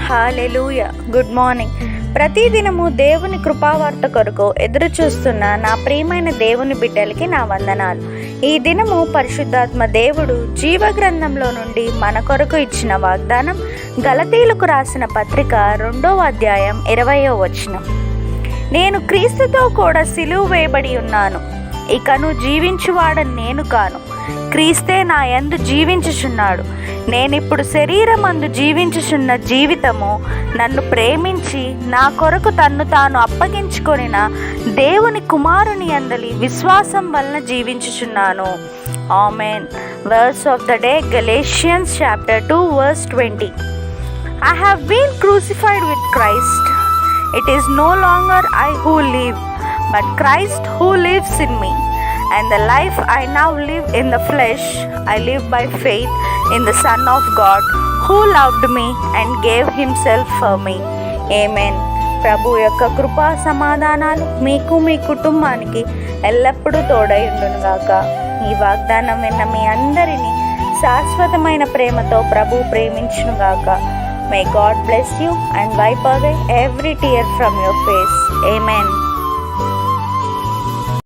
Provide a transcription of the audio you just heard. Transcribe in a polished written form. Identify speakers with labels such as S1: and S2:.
S1: హల్లెలూయా. Good morning. ప్రతిదినము దేవుని కృపావార్త కొరకు ఎదురు చూస్తున్న నా ప్రియమైన దేవుని బిడ్డలకి నా వందనాలు. ఈ దినము పరిశుద్ధాత్మ దేవుడు జీవ గ్రంథంలో నుండి మన కొరకు ఇచ్చిన వాగ్దానం గలతీయులకు రాసిన పత్రిక 2వ అధ్యాయం 20వ వచనం. నేను క్రీస్తుతో కూడా సిలువ వేయబడి ఉన్నాను, ఇకను జీవించువాడని నేను కాను, క్రీస్తే నా యందు జీవించుచున్నాడు. నేనిప్పుడు శరీరమందు జీవించుచున్న జీవితము నన్ను ప్రేమించి నా కొరకు తన్ను తాను అప్పగించుకొనిన దేవుని కుమారుని యందలి విశ్వాసం వలన జీవించుచున్నాను. ఆమెన్. Verse of the day, Galatians chapter 2 verse 20. I have been crucified with Christ. It is no longer I who live, but Christ who lives in me. And the life I now live in the flesh, I live by faith in the Son of God, who loved me and gave himself for me. Amen. ప్రభు యొక్క కృపా సమాధానాలు మీకు మీ కుటుంబానికి ఎల్లప్పుడూ తోడై ఉండునుగాక. ఈ వాగ్దానం విన్న మీ అందరినీ శాశ్వతమైన ప్రేమతో ప్రభు ప్రేమించునుగాక. May God bless you and wipe away every tear from your face. Amen.